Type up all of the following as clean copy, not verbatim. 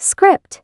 Script: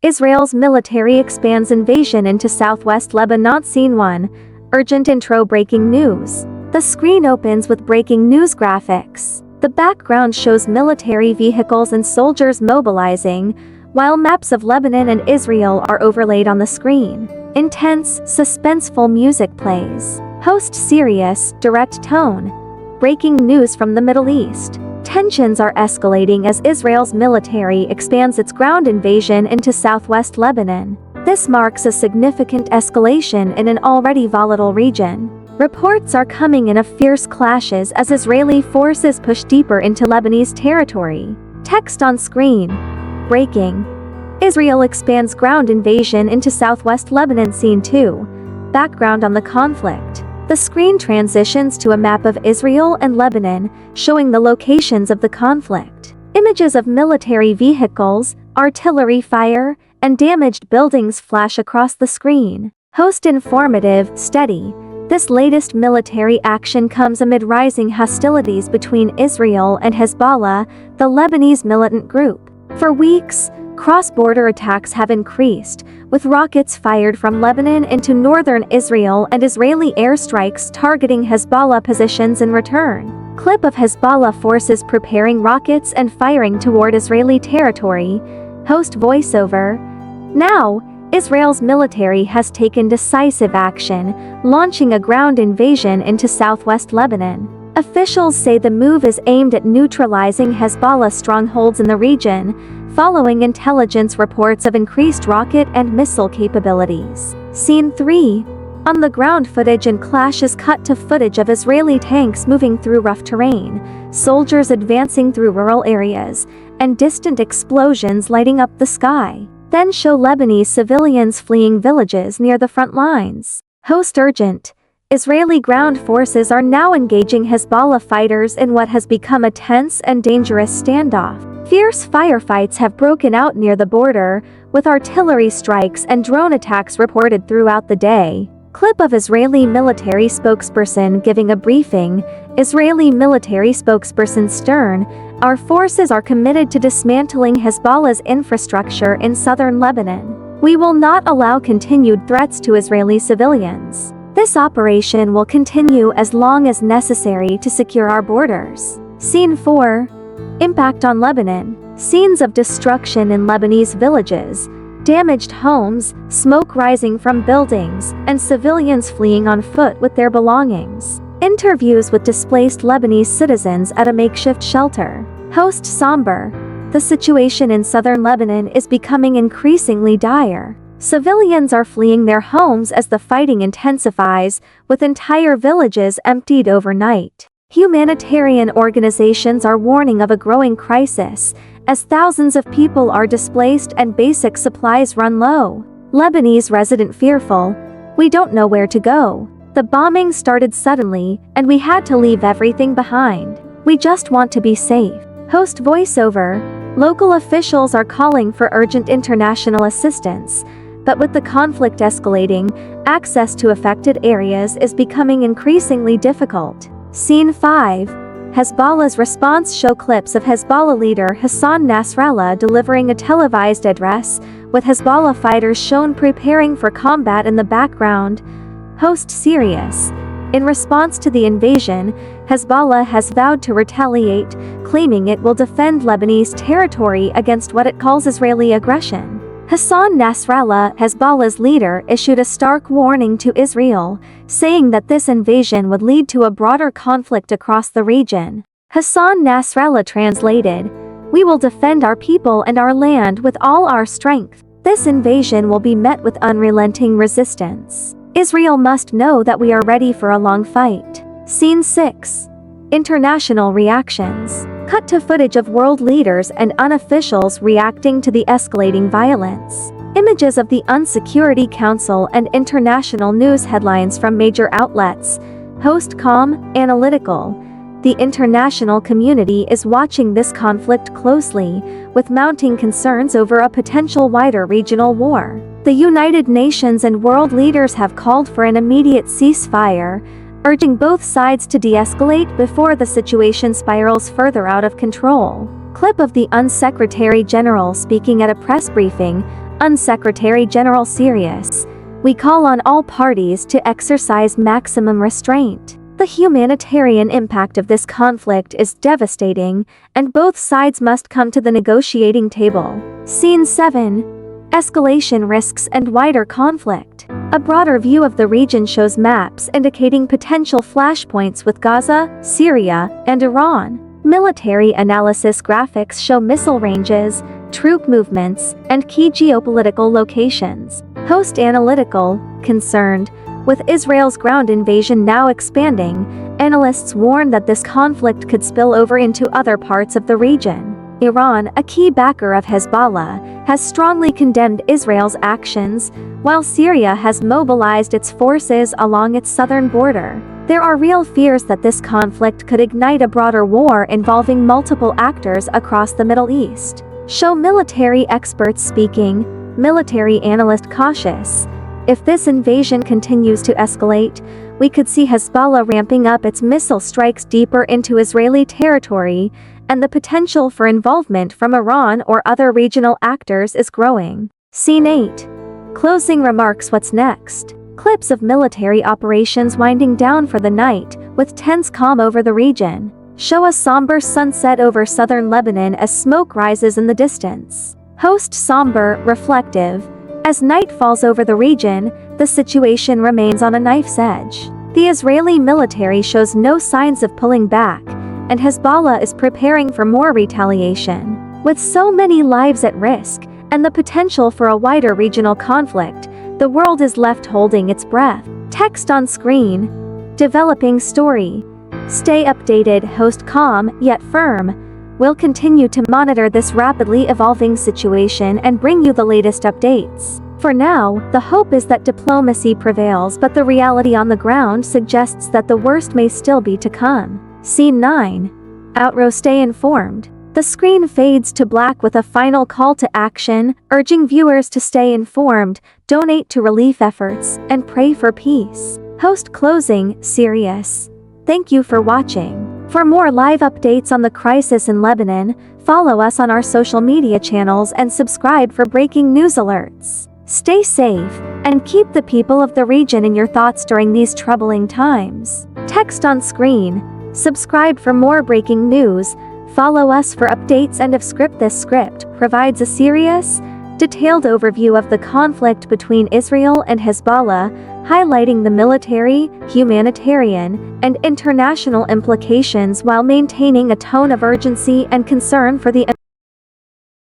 Israel's military expands invasion into southwest Lebanon. Scene 1. Urgent intro. Breaking news. The screen opens with breaking news graphics. The background shows military vehicles and soldiers mobilizing, while maps of Lebanon and Israel are overlaid on the screen. Intense, suspenseful music plays. Host: serious, direct tone. Breaking news from the Middle East. Tensions are escalating as Israel's military expands its ground invasion into southwest Lebanon. This marks a significant escalation in an already volatile region. Reports are coming in of fierce clashes as Israeli forces push deeper into Lebanese territory. Text on screen. Breaking: Israel expands ground invasion into southwest Lebanon. Scene 2. Background on the conflict. The screen transitions to a map of Israel and Lebanon, showing the locations of the conflict. Images of military vehicles, artillery fire, and damaged buildings flash across the screen. Host: informative, steady. This latest military action comes amid rising hostilities between Israel and Hezbollah, the Lebanese militant group. For weeks, cross-border attacks have increased, with rockets fired from Lebanon into northern Israel and Israeli airstrikes targeting Hezbollah positions in return. Clip of Hezbollah forces preparing rockets and firing toward Israeli territory. Host: voiceover. Now, Israel's military has taken decisive action, launching a ground invasion into southwest Lebanon. Officials say the move is aimed at neutralizing Hezbollah strongholds in the region, following intelligence reports of increased rocket and missile capabilities. Scene 3. On the ground. Footage and clashes cut to footage of Israeli tanks moving through rough terrain, soldiers advancing through rural areas, and distant explosions lighting up the sky. Then show Lebanese civilians fleeing villages near the front lines. Host: urgent. Israeli ground forces are now engaging Hezbollah fighters in what has become a tense and dangerous standoff. Fierce firefights have broken out near the border, with artillery strikes and drone attacks reported throughout the day. Clip of Israeli military spokesperson giving a briefing. Israeli military spokesperson Stern: our forces are committed to dismantling Hezbollah's infrastructure in southern Lebanon. We will not allow continued threats to Israeli civilians. This operation will continue as long as necessary to secure our borders. Scene 4. Impact on Lebanon. Scenes of destruction in Lebanese villages, damaged homes, smoke rising from buildings, and civilians fleeing on foot with their belongings. Interviews with displaced Lebanese citizens at a makeshift shelter. Host: somber. The situation in southern Lebanon is becoming increasingly dire. Civilians are fleeing their homes as the fighting intensifies, with entire villages emptied overnight. Humanitarian organizations are warning of a growing crisis, as thousands of people are displaced and basic supplies run low. Lebanese resident fearful: we don't know where to go. The bombing started suddenly, and we had to leave everything behind. We just want to be safe. Host: voiceover. Local officials are calling for urgent international assistance, but with the conflict escalating, access to affected areas is becoming increasingly difficult. Scene 5. Hezbollah's response. Show clips of Hezbollah leader Hassan Nasrallah delivering a televised address, with Hezbollah fighters shown preparing for combat in the background. Host: serious. In response to the invasion, Hezbollah has vowed to retaliate, claiming it will defend Lebanese territory against what it calls Israeli aggression. Hassan Nasrallah, Hezbollah's leader, issued a stark warning to Israel, saying that this invasion would lead to a broader conflict across the region. Hassan Nasrallah translated: we will defend our people and our land with all our strength. This invasion will be met with unrelenting resistance. Israel must know that we are ready for a long fight. Scene 6. International reactions. Cut to footage of world leaders and unofficials reacting to the escalating violence. Images of the UN Security Council and international news headlines from major outlets. Host: calm, analytical. The international community is watching this conflict closely, with mounting concerns over a potential wider regional war. The United Nations and world leaders have called for an immediate ceasefire, urging both sides to de-escalate before the situation spirals further out of control. Clip of the UN General speaking at a press briefing. UN General serious. We call on all parties to exercise maximum restraint. The humanitarian impact of this conflict is devastating, and both sides must come to the negotiating table. Scene 7. Escalation risks and wider conflict. A broader view of the region shows maps indicating potential flashpoints with Gaza, Syria, and Iran. Military analysis graphics show missile ranges, troop movements, and key geopolitical locations. Host analytical, concerned. With Israel's ground invasion now expanding, analysts warn that this conflict could spill over into other parts of the region. Iran, a key backer of Hezbollah, has strongly condemned Israel's actions, while Syria has mobilized its forces along its southern border. There are real fears that this conflict could ignite a broader war involving multiple actors across the Middle East. Show military experts speaking. Military analyst cautious. If this invasion continues to escalate, we could see Hezbollah ramping up its missile strikes deeper into Israeli territory, and the potential for involvement from Iran or other regional actors is growing. Scene 8. Closing remarks. What's next? Clips of military operations winding down for the night, with tense calm over the region. Show a somber sunset over southern Lebanon as smoke rises in the distance. Host somber, reflective. As night falls over the region, the situation remains on a knife's edge. The Israeli military shows no signs of pulling back, and Hezbollah is preparing for more retaliation. With so many lives at risk, and the potential for a wider regional conflict, the world is left holding its breath. Text on screen. Developing story. Stay updated. Host calm, yet firm. We'll continue to monitor this rapidly evolving situation and bring you the latest updates. For now, the hope is that diplomacy prevails, but the reality on the ground suggests that the worst may still be to come. Scene 9. Outro. Stay informed. The screen fades to black with a final call to action, urging viewers to stay informed, donate to relief efforts, and pray for peace. Host closing, serious. Thank you for watching. For more live updates on the crisis in Lebanon, follow us on our social media channels and subscribe for breaking news alerts. Stay safe, and keep the people of the region in your thoughts during these troubling times. Text on screen. Subscribe for more breaking news. Follow us for updates, and if this script provides a serious, detailed overview of the conflict between Israel and Hezbollah, highlighting the military, humanitarian, and international implications while maintaining a tone of urgency and concern for the